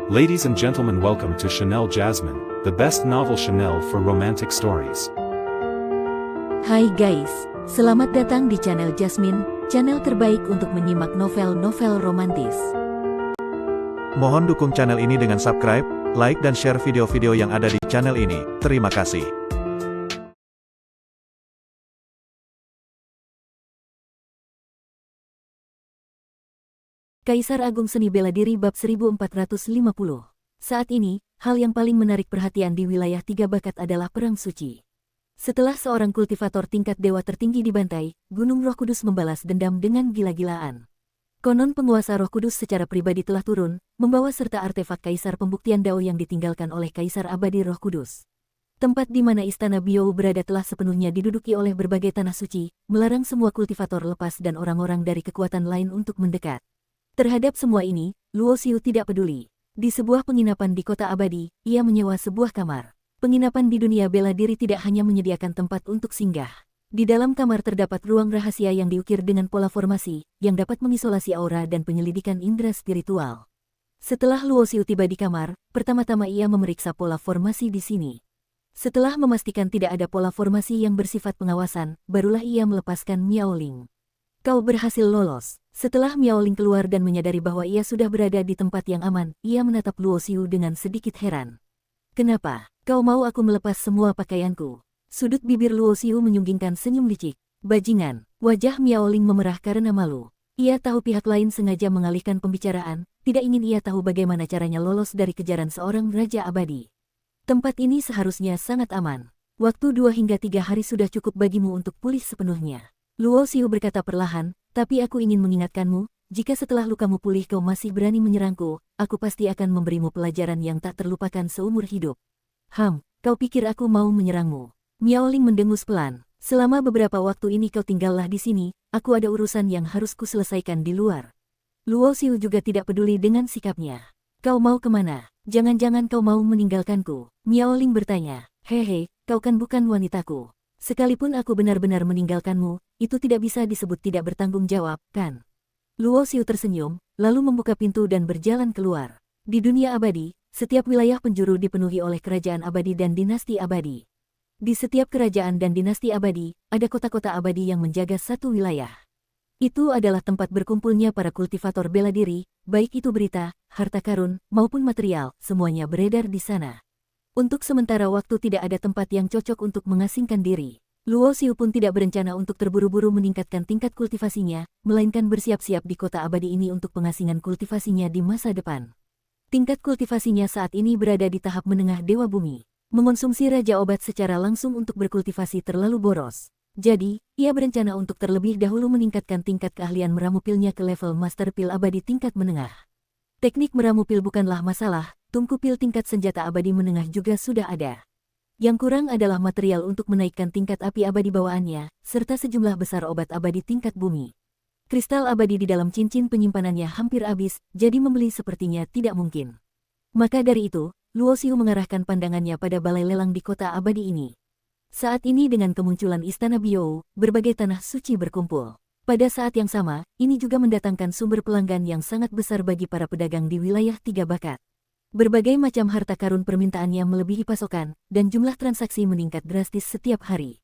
Ladies and gentlemen, welcome to Chanel Jasmine, the best novel Chanel for romantic stories. Hai guys, selamat datang di channel Jasmine, channel terbaik untuk menyimak novel-novel romantis. Mohon dukung channel ini dengan subscribe, like dan share video-video yang ada di channel ini. Terima kasih. Kaisar Agung Seni Bela Diri bab 1450. Saat ini, hal yang paling menarik perhatian di wilayah Tiga Bakat adalah Perang Suci. Setelah seorang kultivator tingkat dewa tertinggi dibantai, Gunung Roh Kudus membalas dendam dengan gila-gilaan. Konon penguasa Roh Kudus secara pribadi telah turun, membawa serta artefak Kaisar Pembuktian Dao yang ditinggalkan oleh Kaisar Abadi Roh Kudus. Tempat di mana Istana Biou berada telah sepenuhnya diduduki oleh berbagai tanah suci, melarang semua kultivator lepas dan orang-orang dari kekuatan lain untuk mendekat. Terhadap semua ini, Luo Xiu tidak peduli. Di sebuah penginapan di kota abadi, ia menyewa sebuah kamar. Penginapan di dunia bela diri tidak hanya menyediakan tempat untuk singgah. Di dalam kamar terdapat ruang rahasia yang diukir dengan pola formasi, yang dapat mengisolasi aura dan penyelidikan indera spiritual. Setelah Luo Xiu tiba di kamar, pertama-tama ia memeriksa pola formasi di sini. Setelah memastikan tidak ada pola formasi yang bersifat pengawasan, barulah ia melepaskan Miao Ling. Kau berhasil lolos. Setelah Miao Ling keluar dan menyadari bahwa ia sudah berada di tempat yang aman, ia menatap Luo Xiu dengan sedikit heran. Kenapa? Kau mau aku melepas semua pakaianku? Sudut bibir Luo Xiu menyunggingkan senyum licik. Bajingan. Wajah Miao Ling memerah karena malu. Ia tahu pihak lain sengaja mengalihkan pembicaraan, tidak ingin ia tahu bagaimana caranya lolos dari kejaran seorang Raja Abadi. Tempat ini seharusnya sangat aman. Waktu 2 hingga 3 hari sudah cukup bagimu untuk pulih sepenuhnya. Luo Xiu berkata perlahan, tapi aku ingin mengingatkanmu, jika setelah lukamu pulih kau masih berani menyerangku, aku pasti akan memberimu pelajaran yang tak terlupakan seumur hidup. Kau pikir aku mau menyerangmu? Miao Ling mendengus pelan. Selama beberapa waktu ini kau tinggallah di sini, aku ada urusan yang harus kuselesaikan di luar. Luo Xiu juga tidak peduli dengan sikapnya. Kau mau kemana? Jangan-jangan kau mau meninggalkanku? Miao Ling bertanya. Hehe, kau kan bukan wanitaku. Sekalipun aku benar-benar meninggalkanmu, itu tidak bisa disebut tidak bertanggung jawab, kan? Luo Xiu tersenyum, lalu membuka pintu dan berjalan keluar. Di dunia abadi, setiap wilayah penjuru dipenuhi oleh kerajaan abadi dan dinasti abadi. Di setiap kerajaan dan dinasti abadi, ada kota-kota abadi yang menjaga satu wilayah. Itu adalah tempat berkumpulnya para kultivator bela diri, baik itu berita, harta karun, maupun material, semuanya beredar di sana. Untuk sementara waktu tidak ada tempat yang cocok untuk mengasingkan diri. Luo Xiu pun tidak berencana untuk terburu-buru meningkatkan tingkat kultivasinya, melainkan bersiap-siap di kota abadi ini untuk pengasingan kultivasinya di masa depan. Tingkat kultivasinya saat ini berada di tahap menengah Dewa Bumi. Mengonsumsi Raja Obat secara langsung untuk berkultivasi terlalu boros. Jadi, ia berencana untuk terlebih dahulu meningkatkan tingkat keahlian meramu pilnya ke level Master Pil Abadi tingkat menengah. Teknik meramu pil bukanlah masalah, tungku pil tingkat senjata abadi menengah juga sudah ada. Yang kurang adalah material untuk menaikkan tingkat api abadi bawaannya, serta sejumlah besar obat abadi tingkat bumi. Kristal abadi di dalam cincin penyimpanannya hampir habis, jadi membeli sepertinya tidak mungkin. Maka dari itu, Luo Xiu mengarahkan pandangannya pada balai lelang di kota abadi ini. Saat ini dengan kemunculan Istana Biou, berbagai tanah suci berkumpul. Pada saat yang sama, ini juga mendatangkan sumber pelanggan yang sangat besar bagi para pedagang di wilayah Tiga Bakat. Berbagai macam harta karun permintaannya melebihi pasokan, dan jumlah transaksi meningkat drastis setiap hari.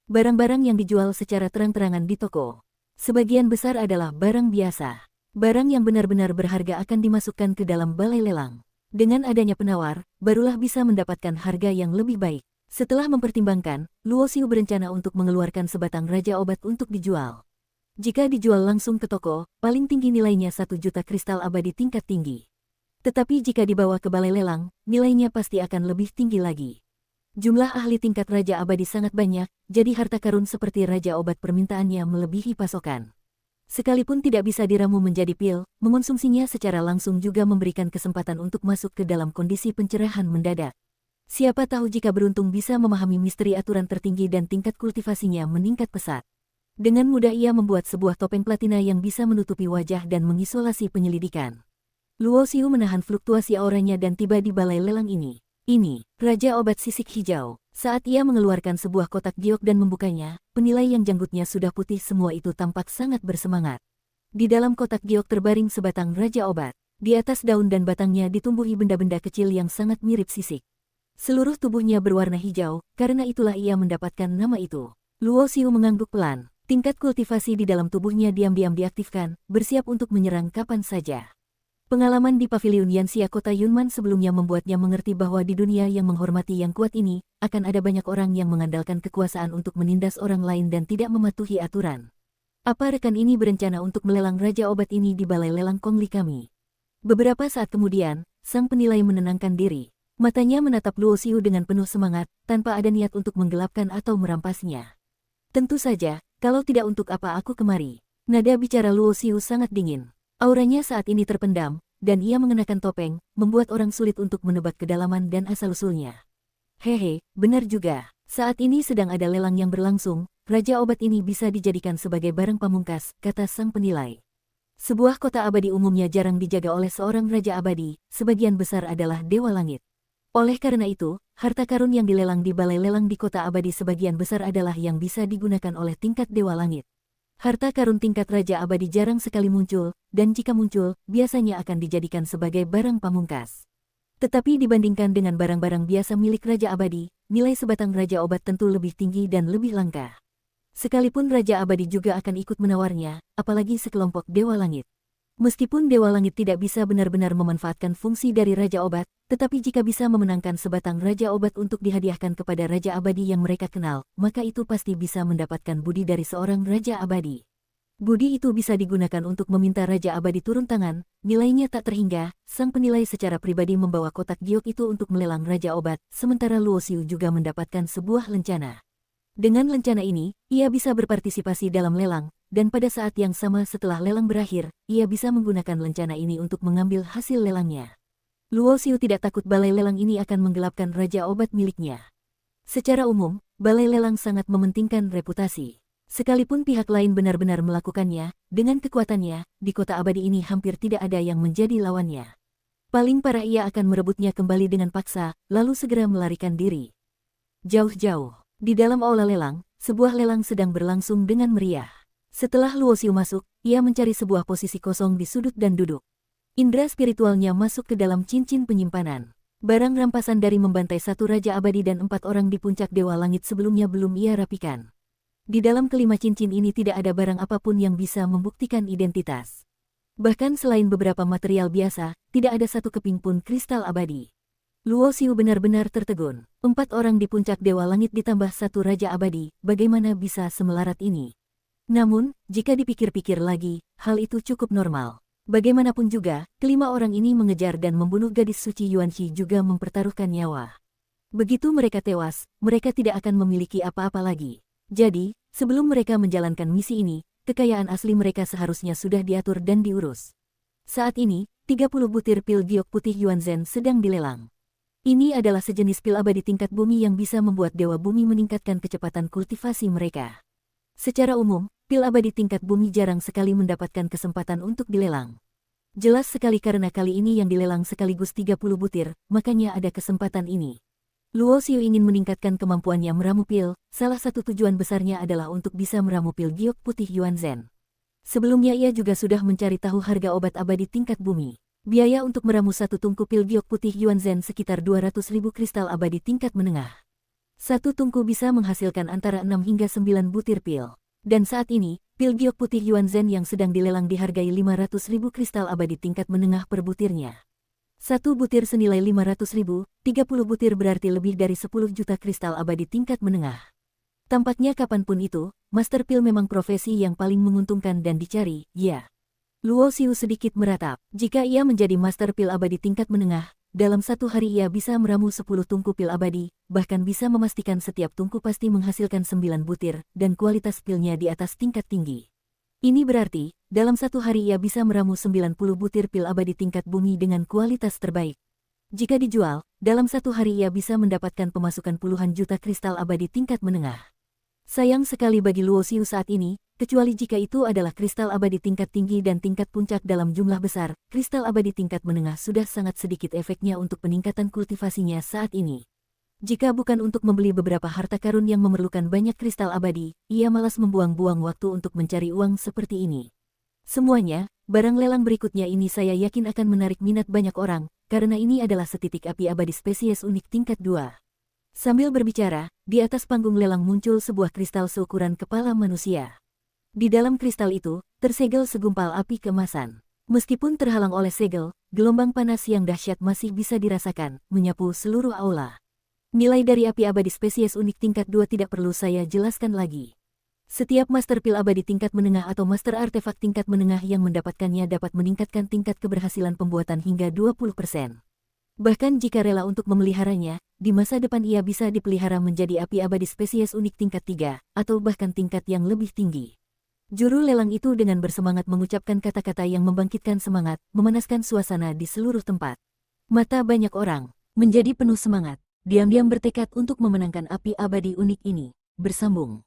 Barang-barang yang dijual secara terang-terangan di toko. Sebagian besar adalah barang biasa. Barang yang benar-benar berharga akan dimasukkan ke dalam balai lelang. Dengan adanya penawar, barulah bisa mendapatkan harga yang lebih baik. Setelah mempertimbangkan, Luo Xiu berencana untuk mengeluarkan sebatang Raja Obat untuk dijual. Jika dijual langsung ke toko, paling tinggi nilainya 1 juta kristal abadi tingkat tinggi. Tetapi jika dibawa ke balai lelang, nilainya pasti akan lebih tinggi lagi. Jumlah ahli tingkat Raja Abadi sangat banyak, jadi harta karun seperti Raja Obat permintaannya melebihi pasokan. Sekalipun tidak bisa diramu menjadi pil, mengonsumsinya secara langsung juga memberikan kesempatan untuk masuk ke dalam kondisi pencerahan mendadak. Siapa tahu jika beruntung bisa memahami misteri aturan tertinggi dan tingkat kultivasinya meningkat pesat. Dengan mudah ia membuat sebuah topeng platina yang bisa menutupi wajah dan mengisolasi penyelidikan. Luo Xiu menahan fluktuasi auranya dan tiba di balai lelang ini. Ini, Raja Obat Sisik Hijau. Saat ia mengeluarkan sebuah kotak giok dan membukanya, penilai yang janggutnya sudah putih semua itu tampak sangat bersemangat. Di dalam kotak giok terbaring sebatang Raja Obat. di atas daun dan batangnya ditumbuhi benda-benda kecil yang sangat mirip sisik. Seluruh tubuhnya berwarna hijau, karena itulah ia mendapatkan nama itu. Luo Xiu mengangguk pelan. Tingkat kultivasi di dalam tubuhnya diam-diam diaktifkan, bersiap untuk menyerang kapan saja. Pengalaman di Paviliun Yanxia Kota Yunman sebelumnya membuatnya mengerti bahwa di dunia yang menghormati yang kuat ini, akan ada banyak orang yang mengandalkan kekuasaan untuk menindas orang lain dan tidak mematuhi aturan. Apa rekan ini berencana untuk melelang Raja Obat ini di balai lelang Kongli kami? Beberapa saat kemudian, sang penilai menenangkan diri. Matanya menatap Luo Xiu dengan penuh semangat, tanpa ada niat untuk menggelapkan atau merampasnya. Tentu saja, kalau tidak untuk apa aku kemari. Nada bicara Luo Xiu sangat dingin. Auranya saat ini terpendam, dan ia mengenakan topeng, membuat orang sulit untuk menebak kedalaman dan asal-usulnya. Hehe, benar juga. Saat ini sedang ada lelang yang berlangsung, Raja Obat ini bisa dijadikan sebagai barang pamungkas, kata sang penilai. Sebuah kota abadi umumnya jarang dijaga oleh seorang Raja Abadi, sebagian besar adalah Dewa Langit. Oleh karena itu, harta karun yang dilelang di balai lelang di kota abadi sebagian besar adalah yang bisa digunakan oleh tingkat Dewa Langit. Harta karun tingkat Raja Abadi jarang sekali muncul, dan jika muncul, biasanya akan dijadikan sebagai barang pamungkas. Tetapi dibandingkan dengan barang-barang biasa milik Raja Abadi, nilai sebatang Raja Obat tentu lebih tinggi dan lebih langka. Sekalipun Raja Abadi juga akan ikut menawarnya, apalagi sekelompok Dewa Langit. Meskipun Dewa Langit tidak bisa benar-benar memanfaatkan fungsi dari Raja Obat, tetapi jika bisa memenangkan sebatang Raja Obat untuk dihadiahkan kepada Raja Abadi yang mereka kenal, maka itu pasti bisa mendapatkan budi dari seorang Raja Abadi. Budi itu bisa digunakan untuk meminta Raja Abadi turun tangan, nilainya tak terhingga. Sang penilai secara pribadi membawa kotak giok itu untuk melelang Raja Obat, sementara Luo Xiu juga mendapatkan sebuah lencana. Dengan lencana ini, ia bisa berpartisipasi dalam lelang, dan pada saat yang sama setelah lelang berakhir, ia bisa menggunakan lencana ini untuk mengambil hasil lelangnya. Luo Xiu tidak takut balai lelang ini akan menggelapkan Raja Obat miliknya. Secara umum, balai lelang sangat mementingkan reputasi. Sekalipun pihak lain benar-benar melakukannya, dengan kekuatannya, di kota abadi ini hampir tidak ada yang menjadi lawannya. Paling parah ia akan merebutnya kembali dengan paksa, lalu segera melarikan diri. Jauh-jauh, di dalam aula lelang, sebuah lelang sedang berlangsung dengan meriah. Setelah Luo Xiu masuk, ia mencari sebuah posisi kosong di sudut dan duduk. Indra spiritualnya masuk ke dalam cincin penyimpanan. Barang rampasan dari membantai satu Raja Abadi dan 4 orang di puncak Dewa Langit sebelumnya belum ia rapikan. Di dalam kelima cincin ini tidak ada barang apapun yang bisa membuktikan identitas. Bahkan selain beberapa material biasa, tidak ada satu keping pun kristal abadi. Luo Xiu benar-benar tertegun. 4 orang di puncak Dewa Langit ditambah satu Raja Abadi, bagaimana bisa semelarat ini? Namun, jika dipikir-pikir lagi, hal itu cukup normal. Bagaimanapun juga, kelima orang ini mengejar dan membunuh gadis suci Yuanxi juga mempertaruhkan nyawa. Begitu mereka tewas, mereka tidak akan memiliki apa-apa lagi. Jadi, sebelum mereka menjalankan misi ini, kekayaan asli mereka seharusnya sudah diatur dan diurus. Saat ini, 30 butir pil giok putih Yuanzhen sedang dilelang. Ini adalah sejenis pil abadi tingkat bumi yang bisa membuat Dewa Bumi meningkatkan kecepatan kultivasi mereka. Secara umum, pil abadi tingkat bumi jarang sekali mendapatkan kesempatan untuk dilelang. Jelas sekali karena kali ini yang dilelang sekaligus 30 butir, makanya ada kesempatan ini. Luo Xiu ingin meningkatkan kemampuannya meramu pil, salah satu tujuan besarnya adalah untuk bisa meramu pil giok putih Yuanzhen. Sebelumnya ia juga sudah mencari tahu harga obat abadi tingkat bumi. Biaya untuk meramu satu tungku pil giok putih Yuanzhen sekitar 200.000 kristal abadi tingkat menengah. Satu tungku bisa menghasilkan antara 6 hingga 9 butir pil. Dan saat ini, pil giok putih Yuanzhen yang sedang dilelang dihargai 500.000 kristal abadi tingkat menengah per butirnya. Satu butir senilai 500.000, 30 butir berarti lebih dari 10 juta kristal abadi tingkat menengah. Tampaknya kapanpun itu, master pil memang profesi yang paling menguntungkan dan dicari, ya. Luo Xiu sedikit meratap. Jika ia menjadi master pil abadi tingkat menengah, dalam satu hari ia bisa meramu 10 tungku pil abadi, bahkan bisa memastikan setiap tungku pasti menghasilkan 9 butir, dan kualitas pilnya di atas tingkat tinggi. Ini berarti, dalam satu hari ia bisa meramu 90 butir pil abadi tingkat bumi dengan kualitas terbaik. Jika dijual, dalam satu hari ia bisa mendapatkan pemasukan puluhan juta kristal abadi tingkat menengah. Sayang sekali bagi Luo Xiu saat ini, kecuali jika itu adalah kristal abadi tingkat tinggi dan tingkat puncak dalam jumlah besar, kristal abadi tingkat menengah sudah sangat sedikit efeknya untuk peningkatan kultivasinya saat ini. Jika bukan untuk membeli beberapa harta karun yang memerlukan banyak kristal abadi, ia malas membuang-buang waktu untuk mencari uang seperti ini. Semuanya, Barang lelang berikutnya ini saya yakin akan menarik minat banyak orang, karena ini adalah setitik api abadi spesies unik tingkat 2. Sambil berbicara, di atas panggung lelang muncul sebuah kristal seukuran kepala manusia. Di dalam kristal itu, tersegel segumpal api keemasan. Meskipun terhalang oleh segel, gelombang panas yang dahsyat masih bisa dirasakan, menyapu seluruh aula. Nilai dari api abadi spesies unik tingkat 2 tidak perlu saya jelaskan lagi. Setiap master pil abadi tingkat menengah atau master artefak tingkat menengah yang mendapatkannya dapat meningkatkan tingkat keberhasilan pembuatan hingga 20%. Bahkan jika rela untuk memeliharanya, di masa depan ia bisa dipelihara menjadi api abadi spesies unik tingkat 3, atau bahkan tingkat yang lebih tinggi. Juru lelang itu dengan bersemangat mengucapkan kata-kata yang membangkitkan semangat, memanaskan suasana di seluruh tempat. Mata banyak orang menjadi penuh semangat, diam-diam bertekad untuk memenangkan api abadi unik ini. Bersambung.